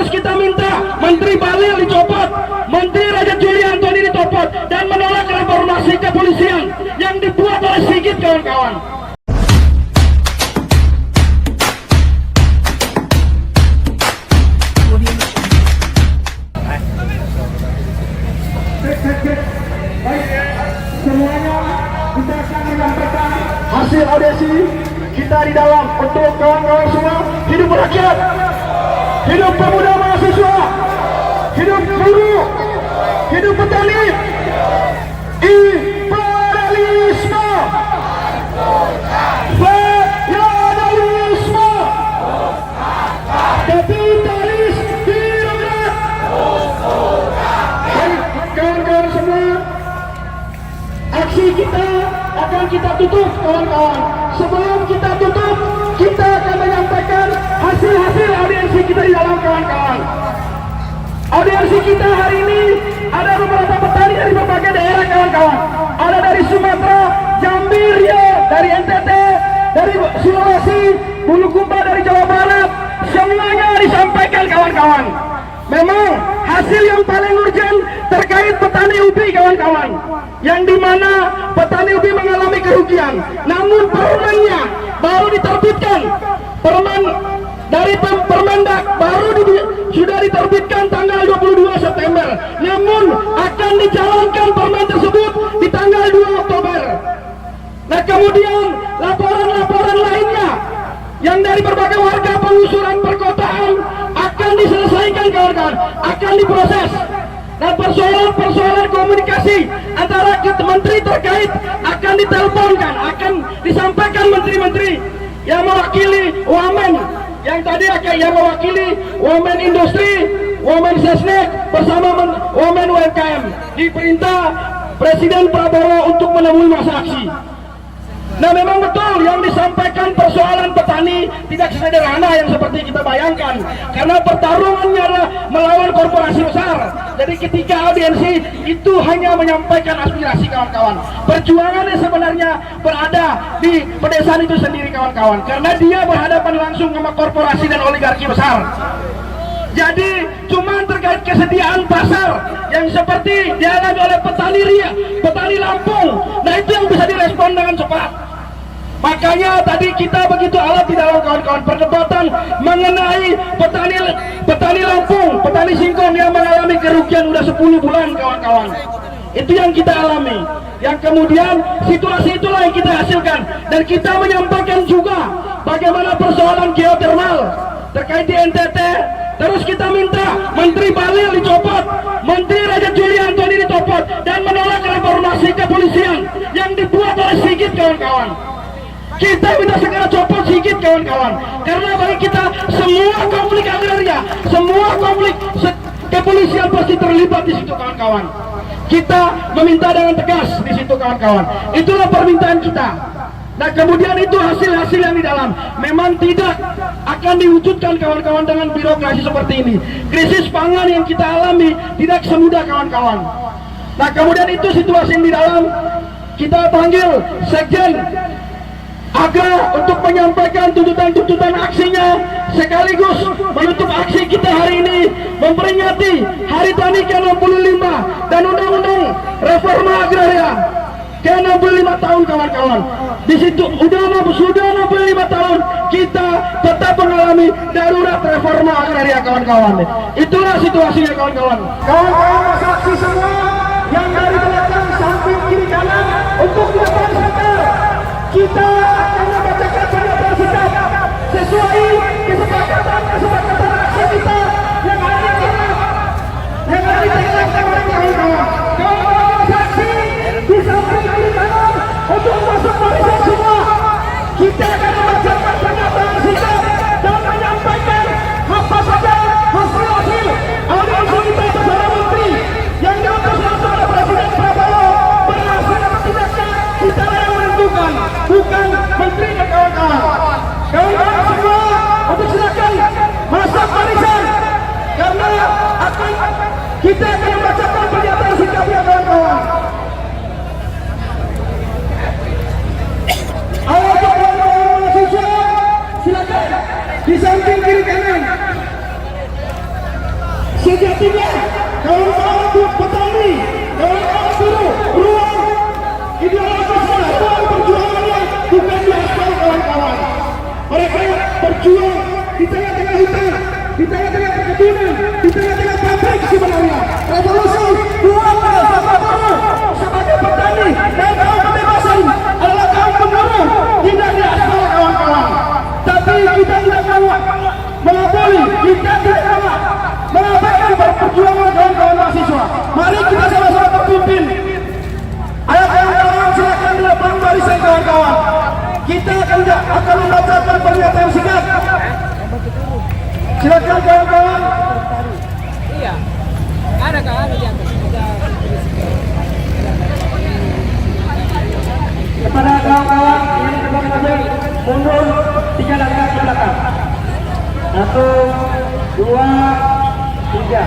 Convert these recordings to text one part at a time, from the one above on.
Terus kita minta Menteri Bahlil dicopot, Menteri Raja Juli Antoni dicopot, dan menolak reformasi kepolisian yang dibuat oleh Sigit, kawan-kawan. Semuanya kita akan menyampaikan hasil audiensi kita di dalam untuk kawan-kawan semua. Hidup rakyat, hidup pemuda mahasiswa, hidup buruh, hidup petani, imperialisme, feodalisme, kapitalis birokrat. Kawan-kawan semua, aksi kita akan kita tutup, kawan-kawan. Sebelum kita tutup, kita akan menyampaikan hasil-hasil audiensi kita di dalam, kawan-kawan. Audiensi kita hari ini ada beberapa petani dari berbagai daerah, kawan-kawan. Ada dari Sumatera, Jambi, Riau, dari NTT, dari Sulawesi, Bulukumba, dari Jawa Barat. Semuanya disampaikan, kawan-kawan. Memang hasil yang paling urgent terkait petani ubi, kawan-kawan, yang dimana petani ubi mengalami kerugian. Namun permennya baru diterbitkan, permen dari Permendak sudah diterbitkan tanggal 22 September. Namun akan dijalankan permen tersebut di tanggal 2 Oktober. Nah, kemudian laporan-laporan lainnya yang dari berbagai warga pengusuran perkotaan akan diselesaikan, kawan-kawan, akan diproses. Dan persoalan komunikasi antara menteri terkait akan diteleponkan, akan disampaikan menteri-menteri yang mewakili Wamen, yang tadi yang mewakili Wamen Industri, Wamen Sesnek bersama Wamen UMKM, diperintah Presiden Prabowo untuk menemui masa aksi. Nah, memang betul yang disampaikan persoalan petani tidak sederhana yang seperti kita bayangkan, karena pertarungannya adalah melawan korporasi besar. Jadi ketika audiensi itu hanya menyampaikan aspirasi, kawan-kawan, perjuangannya sebenarnya berada di pedesaan itu sendiri, kawan-kawan, karena dia berhadapan langsung sama korporasi dan oligarki besar. Jadi cuma terkait kesediaan pasar yang seperti dialami oleh petani Ria, petani Lampung, nah itu yang bisa direspon dengan cepat. Makanya tadi kita begitu alat di dalam, kawan-kawan, perdebatan mengenai petani Lampung, petani singkong yang mengalami kerugian udah 10 bulan, kawan-kawan. Itu yang kita alami. Yang kemudian situasi itulah yang kita hasilkan, dan kita menyampaikan juga bagaimana persoalan geotermal terkait di NTT. Terus kita minta Menteri Bahlil dicopot, Menteri Raja Juli Antoni dicopot, dan menolak reformasi kepolisian yang dibuat oleh Sigit, kawan-kawan. Kita minta segera copot Sigit, kawan-kawan, karena bagi kita semua konflik agraria, semua konflik kepolisian pasti terlibat di situ, kawan-kawan. Kita meminta dengan tegas di situ, kawan-kawan. Itulah permintaan kita. Nah, kemudian itu hasil-hasil yang di dalam memang tidak akan diwujudkan, kawan-kawan, dengan birokrasi seperti ini. Krisis pangan yang kita alami tidak semudah, kawan-kawan. Nah, kemudian itu situasi yang di dalam, kita panggil Sekjen Agra untuk menyampaikan tuntutan-tuntutan aksinya, sekaligus menutup aksi kita hari ini memperingati Hari Tani ke-65 dan Undang-Undang Reforma Agraria ke-65 tahun, kawan-kawan. Di situ sudah 65 tahun kita tetap mengalami darurat reforma agraria, kawan-kawan. Itulah situasinya, kawan-kawan. Kawan-kawan masa aksi semua yang dari belakang, samping, kiri, kanan untuk di depan sana, kita akan membacakan pernyataan sikap sesuai kesepakatan aksi kita yang ada di tengah, kawan-kawan. Kawan-kawan saksi di samping kiri kanan untuk masuk barisan semua, kita akan membacakan pernyataan sikap dan menyampaikan apa saja hasil audiensi kita bersama menteri yang diutus langsung oleh Presiden Prabowo berhasil atau tidaknya kita yang menentukan, bukan menterinya, kawan-kawan. Kawan-kawan semua untuk silakan masuk barisan, karena kita akan membacakan pernyataan sikapnya, kawan-kawan. Ayo kawan-kawan mahasiswa, silakan di samping kiri kanan. sejatinya kawan-kawan petani, kawan-kawan buruh, ruang ideologis ruang perjuangannya bukan di aspal kawan-kawan. Mereka berjuang di tengah-tengah hutan, di tengah-tengah perkebunan, di tengah-tengah pabrik sebenarnya. Revolusi ruangnya sebagai buruh, sebagai petani dan kaum kebebasan adalah kaum pemburuh, tidak di aspal kawan-kawan. Tapi kita tidak mau mengabuli, kita tidak mau mengabaikan perjuangan kawan-kawan mahasiswa. Mari kita sama-sama terpimpin. Ayo kawan-kawan, silakan di belakang barisan kawan-kawan. Kita akan membacakan pernyataan singkat. Silakan kawan-kawan. Iya, ada kan di atas. Kepada kawan-kawan yang terbang hasil mundur 3 langkah ke belakang. 1, 2, 3.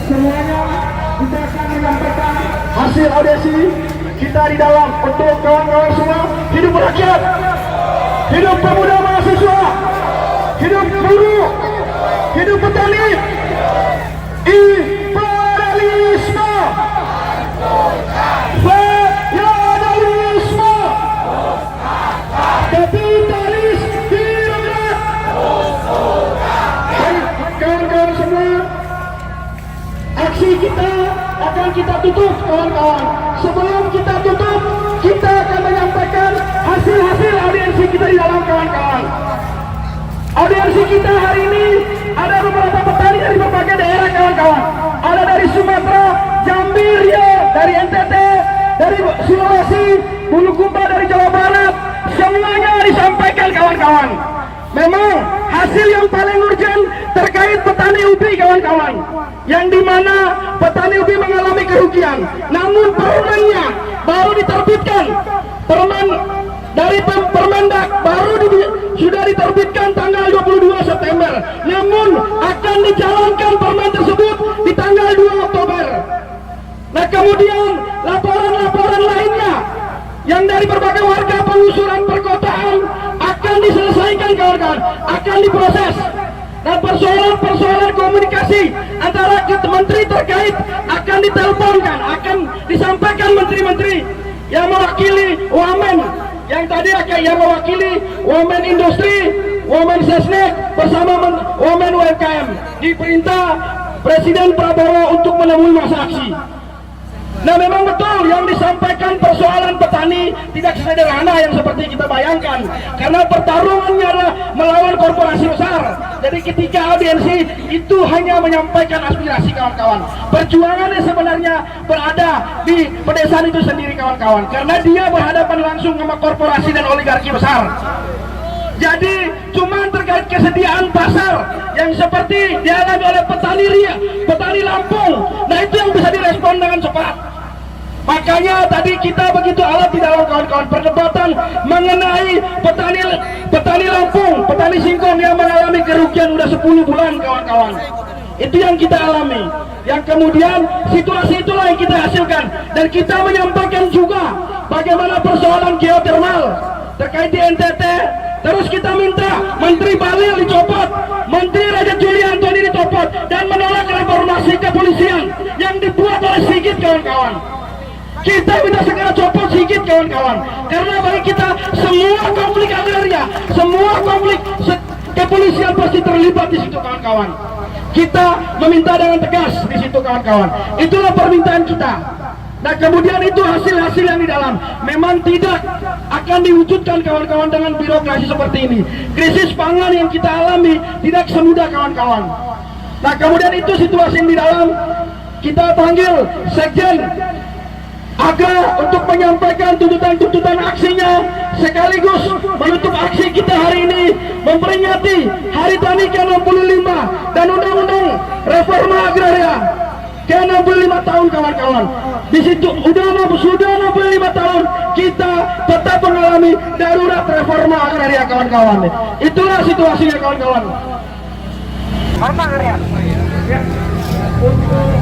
Semuanya kita akan menyampaikan hasil audiensi kita di dalam untuk kawan-kawan semua. Hidup rakyat, hidup pemuda mahasiswa, hidup buruh, hidup petani. Imperialisme, feodalisme, kapitalis birokrat. Kawan-kawan semua, aksi kita akan kita tutup kawan-kawan. Sebelum kita tutup, kita akan menyampaikan hasil-hasil audiensi kita di dalam kawan-kawan. Audiensi kita hari ini ada beberapa petani dari berbagai daerah kawan-kawan. Ada dari Sumatera, Jambi, Riau, dari NTT, dari Sulawesi, Bulukumba, dari Jawa Barat. Semuanya disampaikan kawan-kawan. Memang hasil yang paling urgent terkait petani ubi kawan-kawan, yang dimana petani ubi mengalami kerugian. Namun permennya baru diterbitkan, permen dari Permendak sudah diterbitkan tanggal 22 September. Namun akan dijalankan permen tersebut di tanggal 2 Oktober. Nah kemudian laporan-laporan lainnya yang dari berbagai warga pengusuran perkotaan akan diselesaikan kawan-kawan, akan diproses. Dan persoalan-persoalan komunikasi antara menteri terkait akan diteleponkan, akan disampaikan menteri-menteri yang mewakili Wamen, yang tadi yang mewakili Wamen Industri, Wamen Sesnek bersama Wamen UMKM, diperintah Presiden Prabowo untuk menemui masa aksi. Nah memang betul yang disampaikan persoalan petani tidak sederhana yang seperti kita bayangkan, karena pertarungannya adalah melawan korporasi besar. Jadi ketika audiensi itu hanya menyampaikan aspirasi kawan-kawan, perjuangannya sebenarnya berada di pedesaan itu sendiri kawan-kawan, karena dia berhadapan langsung sama korporasi dan oligarki besar. Jadi cuma terkait kesediaan pasar yang seperti dialami oleh petani Lampung, nah itu yang bisa direspon dengan cepat. Makanya tadi kita begitu alat di dalam kawan-kawan perdebatan mengenai petani Lampung, petani singkong yang mengalami kerugian udah 10 bulan kawan-kawan. Itu yang kita alami. Yang kemudian situasi itulah yang kita hasilkan, dan kita menyampaikan juga bagaimana persoalan geotermal terkait di NTT. Terus kita minta Menteri Bahlil dicopot, Menteri Raja Juli Antoni dicopot, dan menolak reformasi kepolisian yang dibuat oleh Sigit kawan-kawan. Kita minta segera copot Sigit kawan-kawan, karena bagi kita semua konflik agraria, semua konflik kepolisian pasti terlibat di situ kawan-kawan. Kita meminta dengan tegas di situ kawan-kawan. Itulah permintaan kita. Nah kemudian itu hasil-hasil yang di dalam memang tidak akan diwujudkan kawan-kawan dengan birokrasi seperti ini. Krisis pangan yang kita alami tidak semudah kawan-kawan. Nah kemudian itu situasi yang di dalam, kita panggil Sekjen Agra untuk menyampaikan tuntutan-tuntutan aksinya, sekaligus menutup aksi kita hari ini memperingati Hari Tani ke-65 dan Undang-Undang Reforma Agraria ke-65 tahun kawan-kawan. Di situ sudah 65 tahun kita tetap mengalami darurat reforma agraria kawan-kawan. Itulah situasinya kawan-kawan. Apa agraria? Untuk